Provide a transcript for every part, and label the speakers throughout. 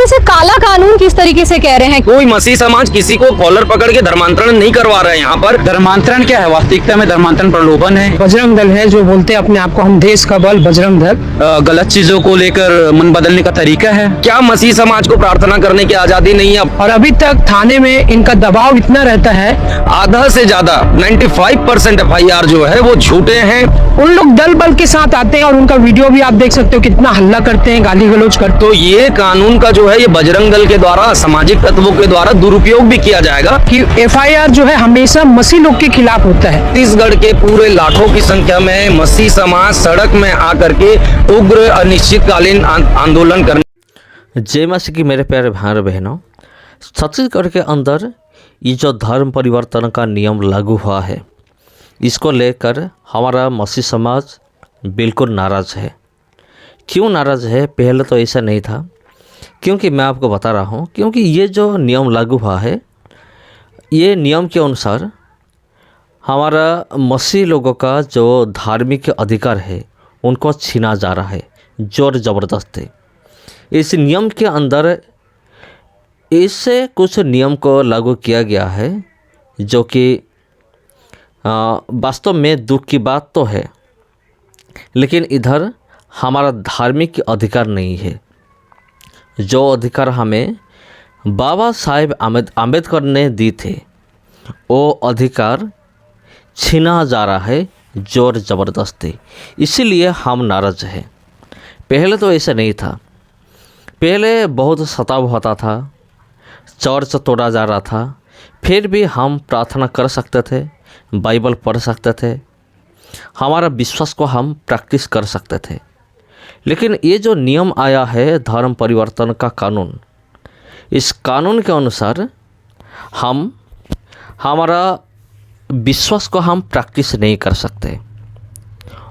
Speaker 1: इसे काला कानून किस तरीके से कह रहे हैं?
Speaker 2: कोई मसीह समाज किसी को कॉलर पकड़ के धर्मांतरण नहीं करवा रहा है। यहाँ पर
Speaker 3: धर्मांतरण क्या है? वास्तविकता में धर्मांतरण प्रलोभन है।
Speaker 4: बजरंग दल है जो बोलते हैं अपने आप को हम देश का बल बजरंग दल।
Speaker 3: गलत चीजों को लेकर मन बदलने का तरीका है।
Speaker 2: क्या मसीह समाज को प्रार्थना करने की आजादी नहीं है?
Speaker 4: और अभी तक थाने में इनका दबाव इतना रहता है,
Speaker 2: आधा से ज्यादा 95% FIR जो है वो झूठे हैं।
Speaker 4: उन लोग दल बल के साथ आते हैं और उनका वीडियो भी आप देख सकते हो, कितना हल्ला करते हैं, गाली गलौज करते हैं।
Speaker 2: तो ये कानून का जो है ये बजरंग दल के द्वारा सामाजिक तत्वों के द्वारा दुरुपयोग भी किया जाएगा
Speaker 4: कि FIR जो है हमेशा मसीह लोग के खिलाफ होता है।
Speaker 2: छत्तीसगढ़ के पूरे लाखों की संख्या में मसीह समाज सड़क में आकर के उग्र अनिश्चितकालीन आंदोलन करने।
Speaker 5: जय मसीह की मेरे प्यारे भाई बहनों, छत्तीसगढ़ के अंदर ये जो धर्म परिवर्तन का नियम लागू हुआ है, इसको लेकर हमारा मसीह समाज बिल्कुल नाराज़ है। क्यों नाराज़ है? पहले तो ऐसा नहीं था, क्योंकि मैं आपको बता रहा हूँ, क्योंकि ये जो नियम लागू हुआ है, ये नियम के अनुसार हमारा मसीह लोगों का जो धार्मिक अधिकार है उनको छीना जा रहा है जोर ज़बरदस्ती। इस नियम के अंदर इससे कुछ नियम को लागू किया गया है जो कि वास्तव में दुख की बात तो है, लेकिन इधर हमारा धार्मिक अधिकार नहीं है। जो अधिकार हमें बाबा साहेब आम्बेडकर ने दी थे, वो अधिकार छीना जा रहा है जोर ज़बरदस्ती। इसीलिए हम नाराज़ हैं। पहले तो ऐसा नहीं था। पहले बहुत सताव होता था, चर्च तोड़ा जा रहा था, फिर भी हम प्रार्थना कर सकते थे, बाइबल पढ़ सकते थे, हमारा विश्वास को हम प्रैक्टिस कर सकते थे। लेकिन ये जो नियम आया है धर्म परिवर्तन का कानून, इस कानून के अनुसार हमारा विश्वास को हम प्रैक्टिस नहीं कर सकते।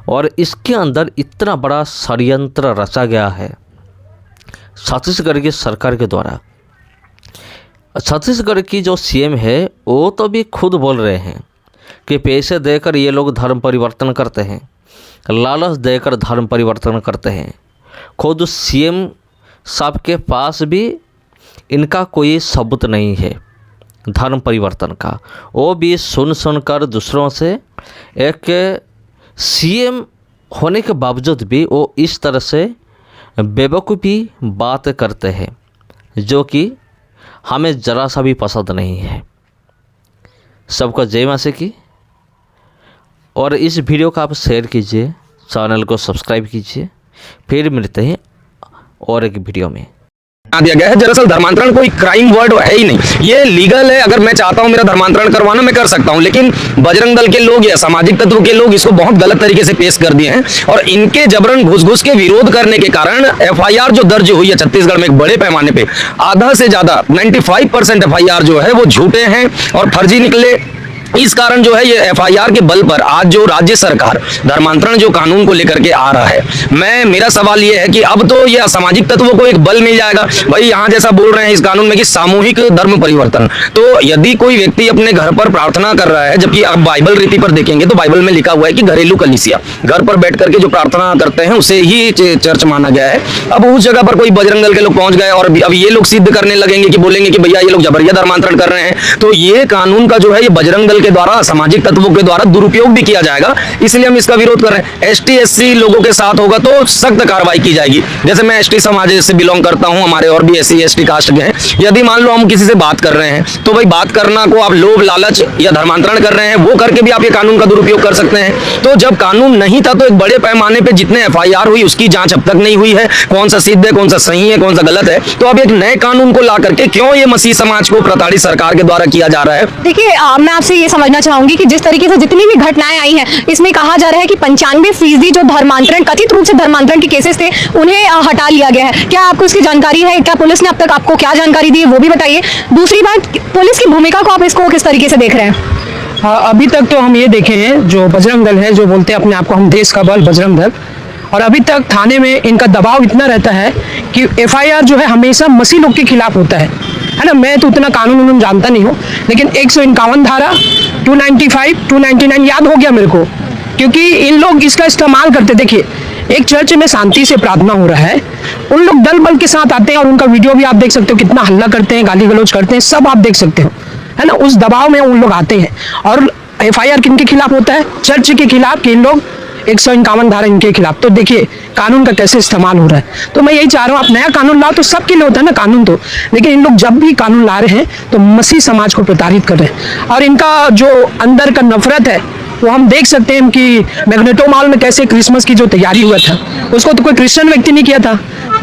Speaker 5: और इसके अंदर इतना बड़ा षड्यंत्र रचा गया है छत्तीसगढ़ की सरकार के द्वारा। छत्तीसगढ़ की जो CM है वो तो भी खुद बोल रहे हैं कि पैसे देकर ये लोग धर्म परिवर्तन करते हैं, लालच देकर धर्म परिवर्तन करते हैं। खुद CM साहब के पास भी इनका कोई सबूत नहीं है धर्म परिवर्तन का। वो भी सुन कर दूसरों से, एक CM होने के बावजूद भी वो इस तरह से बेवकूफ़ी बात करते हैं जो कि हमें ज़रा सा भी पसंद नहीं है। सबको जय मसीह की। और इस वीडियो को आप शेयर कीजिए, चैनल को सब्सक्राइब कीजिए। फिर मिलते हैं और एक वीडियो में।
Speaker 2: दिया गया है। दरअसल धर्मांतरण कोई क्राइम वर्ड है ही नहीं, ये लीगल है। अगर मैं चाहता हूं मेरा धर्मांतरण करवाना, मैं कर सकता हूं। लेकिन बजरंग दल के लोग या सामाजिक तत्व के लोग इसको बहुत गलत तरीके से पेश कर दिए हैं और इनके जबरन घुस के विरोध करने के कारण FIR जो दर्ज हुई है छत्तीसगढ़ में एक बड़े पैमाने पे, आधा से ज्यादा 95% FIR जो है वो झूठे हैं और फर्जी निकले। इस कारण जो है ये FIR के बल पर आज जो राज्य सरकार धर्मांतरण जो कानून को लेकर के आ रहा है, मेरा सवाल ये है कि अब तो ये असामाजिक तत्वों को एक बल मिल जाएगा। भाई यहाँ जैसा बोल रहे हैं इस कानून में कि सामूहिक धर्म परिवर्तन, तो यदि कोई व्यक्ति अपने घर पर प्रार्थना कर रहा है, जबकि आप बाइबल रीति पर देखेंगे तो बाइबल में लिखा हुआ है कि घरेलू कलीसिया, घर पर बैठ करके जो प्रार्थना करते हैं उसे ही चर्च माना गया है। अब उस जगह पर कोई बजरंग दल के लोग पहुंच गए और अब ये लोग सिद्ध करने लगेंगे कि बोलेंगे कि भैया ये लोग जबरिया धर्मांतरण कर रहे हैं, तो ये कानून का जो है ये बजरंग दल के द्वारा, सामाजिक तत्वों के द्वारा दुरुपयोग भी किया जाएगा। इसलिए हम इसका विरोध कर रहे हैं। ST SC लोगों के साथ होगा तो सख्त कार्रवाई की जाएगी। जैसे मैं ST समाज से बिलोंग करता हूं, हमारे और भी SC ST कास्ट के हैं। यदि मान लो हम किसी से बात कर रहे हैं तो भाई बात करना को आप लोभ लालच या धर्मांतरण कर रहे हैं, वो करके भी आप ये कानून का दुरुपयोग कर सकते हैं। तो जब कानून नहीं था तो एक बड़े पैमाने पे जितने FIR हुई उसकी जांच अब तक नहीं हुई है, कौन सा सिद्ध है, कौन सा सही है, कौन सा गलत है। तो अब एक नए कानून को ला करके क्यों ये मसीह समाज को प्रताड़ित सरकार के द्वारा किया जा रहा है?
Speaker 1: देखिए, मैं आपसे ये समझना चाहूंगी कि जिस तरीके से जितनी भी घटनाएं आई हैं, इसमें कहा जा रहा है कि 95% जो धर्मांतरण, कथित रूप से धर्मांतरण के केसेस थे, उन्हें हटा लिया गया है। क्या आपको इसकी जानकारी है? क्या पुलिस ने अब तक आपको क्या जानकारी दी है वो भी बताइए। दूसरी बात, पुलिस की भूमिका को आप इसको किस तरीके से देख रहे हैं?
Speaker 4: अभी तक तो हम ये देखे हैं, जो बजरंग दल है जो बोलते हैं अपने आप को हम देश का बल बजरंग दल, और अभी तक थाने में इनका दबाव इतना रहता है कि FIR जो है हमेशा मसीह लोग के खिलाफ होता है ना। मैं तो उतना कानून जानता नहीं हूँ, लेकिन 151 धारा, 295, 299 याद हो गया मेरे को, क्योंकि इन लोग इसका इस्तेमाल करते। देखिए, एक चर्च में शांति से प्रार्थना हो रहा है, उन लोग दल बल के साथ आते हैं और उनका वीडियो भी आप देख सकते हो, कितना हल्ला करते हैं, गाली गलौज करते हैं, सब आप देख सकते हो, है ना। उस दबाव में उन लोग आते हैं और FIR किनके खिलाफ होता है? चर्च के खिलाफ, कि इन लोग 151 धारा इनके खिलाफ। तो देखिए कानून का कैसे इस्तेमाल हो रहा है। तो मैं यही चाह रहा हूँ, आप नया कानून लाओ तो सबके लिए होता है ना कानून तो, लेकिन इन लोग जब भी कानून ला रहे हैं तो मसीह समाज को प्रताड़ित कर रहे हैं। और इनका जो अंदर का नफरत है वो हम देख सकते हैं कि मैग्नेटो मॉल में कैसे क्रिसमस की जो तैयारी हुआ था, उसको तो कोई क्रिश्चियन व्यक्ति नहीं किया था,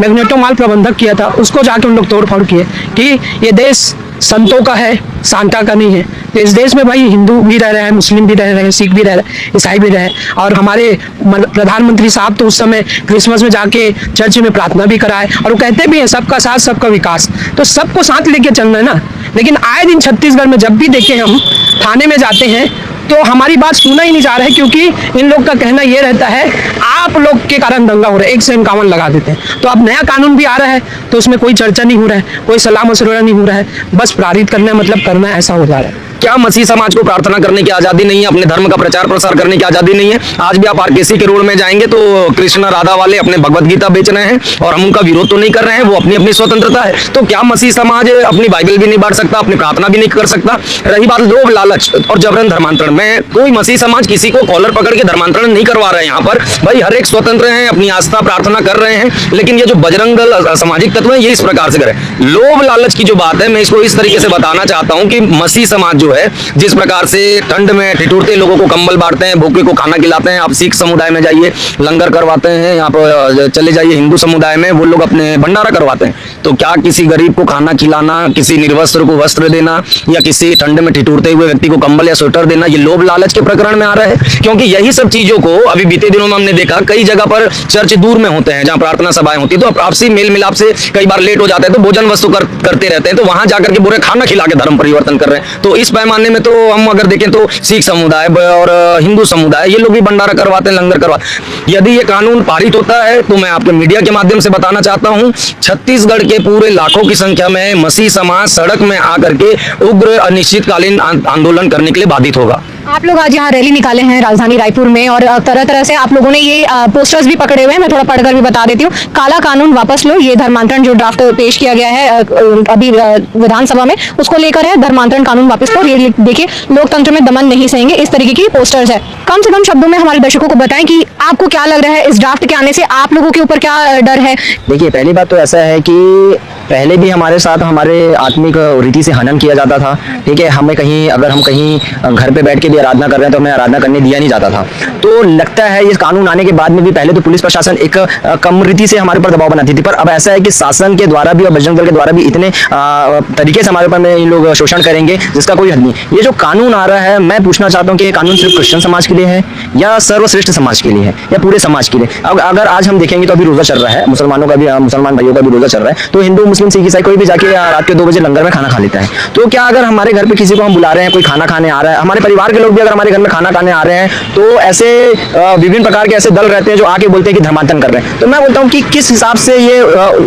Speaker 4: मैग्नेटो मॉल प्रबंधक किया था, उसको जाके उन लोग तोड़फोड़ किए कि ये देश संतों का है, सांता का नहीं है। तो इस देश में भाई हिंदू भी रह रहे हैं, मुस्लिम भी रह रहे हैं, सिख भी रह रहे हैं, ईसाई भी रहे हैं। और हमारे प्रधानमंत्री साहब तो उस समय क्रिसमस में जाके चर्च में प्रार्थना भी कराए और वो कहते भी हैं सबका साथ सबका विकास। तो सबको साथ लेके चलना है ना। लेकिन आए दिन छत्तीसगढ़ में जब भी देखें हम थाने में जाते हैं तो हमारी बात सुना ही नहीं जा रहा है, क्योंकि इन लोग का कहना ये रहता है आप लोग के कारण दंगा हो रहा है, 151 लगा देते हैं। तो अब नया कानून भी आ रहा है तो उसमें कोई चर्चा नहीं हो रहा है, कोई सलाह मशवरा नहीं हो रहा है, बस प्रेरित करना मतलब करना, ऐसा हो जा रहा है।
Speaker 2: क्या मसीह समाज को प्रार्थना करने की आजादी नहीं है, अपने धर्म का प्रचार प्रसार करने की आजादी नहीं है? आज भी आप RKC के रोड में जाएंगे तो कृष्ण राधा वाले अपने भगवत गीता बेच रहे हैं और हम उनका विरोध तो नहीं कर रहे हैं, वो अपनी अपनी स्वतंत्रता है। तो क्या मसीह समाज अपनी बाइबल भी नहीं बांट सकता, अपनी प्रार्थना भी नहीं कर सकता? रही बात लोभ लालच और जबरन धर्मांतरण में, कोई मसीह समाज किसी को कॉलर पकड़ के धर्मांतरण नहीं करवा रहे हैं। यहाँ पर भाई हर एक स्वतंत्र है, अपनी आस्था प्रार्थना कर रहे हैं, लेकिन ये जो बजरंग दल असामाजिक तत्व है ये इस प्रकार से करें। लोभ लालच की जो बात है मैं इसको इस तरीके से बताना चाहता हूँ कि मसीह समाज जो है जिस प्रकार से ठंड में ठिठुरते लोगों को कंबल बांटते हैं, भूखे को खाना खिलाते हैं। आप सिख समुदाय में जाइए लंगर करवाते हैं, यहाँ पर चले जाइए हिंदू समुदाय में वो लोग अपने भंडारा करवाते हैं। तो क्या किसी गरीब को खाना खिलाना, किसी निर्वस्त्र को वस्त्र देना या किसी ठंड में ठिठुरते हुए व्यक्ति को कंबल या स्वेटर देना ये लोभ लालच के प्रकरण में आ रहा है? क्योंकि यही सब चीजों को अभी बीते दिनों में हमने देखा कई जगह पर चर्च दूर में होते हैं जहाँ प्रार्थना सभाएं होती है, तो आपसी मेल मिलाप से कई बार लेट हो जाता है तो भोजन वस्तु करते रहते हैं, तो वहां जाकर के बुरे खाना खिला के धर्म परिवर्तन कर रहे हैं। तो इस पैमाने में तो हम अगर देखें तो सिख समुदाय और हिंदू समुदाय ये लोग भी भंडारा करवाते हैं, लंगर करवाते हैं। यदि ये कानून पारित होता है तो मैं आपके मीडिया के माध्यम से बताना चाहता हूं छत्तीसगढ़ के पूरे लाखों की संख्या में मसीह समाज सड़क में आकर के उग्र अनिश्चितकालीन आंदोलन करने के लिए बाधित होगा।
Speaker 1: आप लोग आज यहाँ रैली निकाले हैं राजधानी रायपुर में और तरह तरह से आप लोगों ने ये पोस्टर्स भी पकड़े हुए हैं। मैं थोड़ा पढ़कर भी बता देती हूँ। काला कानून वापस लो, ये धर्मांतरण जो ड्राफ्ट पेश किया गया है अभी विधानसभा में उसको लेकर है। धर्मांतरण कानून वापस लो, ये देखिए लोकतंत्र में दमन नहीं सहेंगे, इस तरीके की पोस्टर्स है। कम से कम शब्दों में हमारे दर्शकों को बताएं कि आपको क्या लग रहा है इस ड्राफ्ट के आने से, आप लोगों के ऊपर क्या डर है?
Speaker 6: देखिए पहली बात तो ऐसा है कि पहले भी हमारे साथ हमारे आत्मिक रीति से हनन किया जाता था, ठीक है। हमें कहीं अगर हम कहीं घर पे बैठ के भी आराधना कर रहे हैं तो हमें आराधना करने दिया नहीं जाता था। तो लगता है ये कानून आने के बाद में भी पहले तो पुलिस प्रशासन एक कम रीति से हमारे ऊपर दबाव बनाती थी, पर अब ऐसा है कि शासन के द्वारा भी और बजरंग दल के द्वारा भी इतने तरीके से हमारे ऊपर में इन लोग शोषण करेंगे जिसका कोई हद नहीं। ये जो कानून आ रहा है मैं पूछना चाहता हूँ कि ये कानून सिर्फ क्रिश्चियन समाज के लिए है या सर्वश्रेष्ठ समाज के लिए है या पूरे समाज के लिए? अगर आज हम देखेंगे तो अभी रोजा चल रहा है, मुसलमानों का भी, मुसलमान भाइयों का भी रोजा चल रहा है, तो हिंदू मुस्लिम सिख ईसाई कोई भी जाके रात के 2 बजे लंगर में खाना खा लेता है। तो क्या अगर हमारे घर पे किसी को हम बुला रहे हैं, कोई खाना खाने आ रहा है, हमारे परिवार के लोग भी अगर हमारे घर में खाना खाने आ रहे हैं, तो ऐसे विभिन्न प्रकार के ऐसे दल रहते हैं जो आके बोलते हैं कि धर्मांतरण कर रहे हैं। तो मैं बोलता हूँ कि किस हिसाब से ये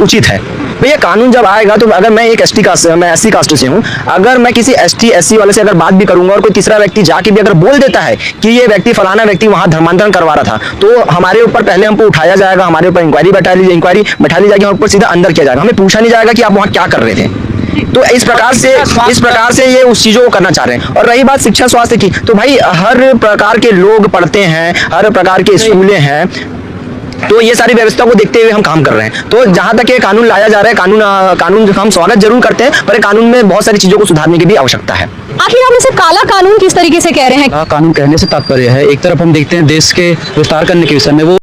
Speaker 6: उचित है? भैया कानून जब आएगा तो अगर मैं एक मैं SC कास्ट से हूँ, अगर मैं किसी ST SC वाले से अगर बात भी करूंगा और कोई तीसरा व्यक्ति जाके भी अगर बोल देता है कि ये व्यक्ति फलाना व्यक्ति वहां धर्मांतरण करवा रहा था, तो हमारे ऊपर पहले हमको उठाया जाएगा, हमारे ऊपर इंक्वायरी बैठा ली जाएगी, हम ऊपर सीधा अंदर किया जाएगा, हमें पूछा नहीं जाएगा कि आप वहाँ क्या कर रहे थे। तो इस प्रकार से ये उस चीजों को करना चाह रहे हैं। और रही बात शिक्षा स्वास्थ्य की, तो भाई हर प्रकार के लोग पढ़ते हैं, हर प्रकार के स्कूलें हैं, तो ये सारी व्यवस्था को देखते हुए हम काम कर रहे हैं। तो जहां तक ये कानून लाया जा रहा है, कानून हम स्वागत जरूर करते हैं, पर कानून में बहुत सारी चीजों को सुधारने की भी आवश्यकता है।
Speaker 1: आखिर आप इसे काला कानून किस तरीके से कह रहे हैं?
Speaker 3: कानून कहने से तात्पर्य है एक तरफ हम देखते हैं देश के विस्तार करने के विषय में वो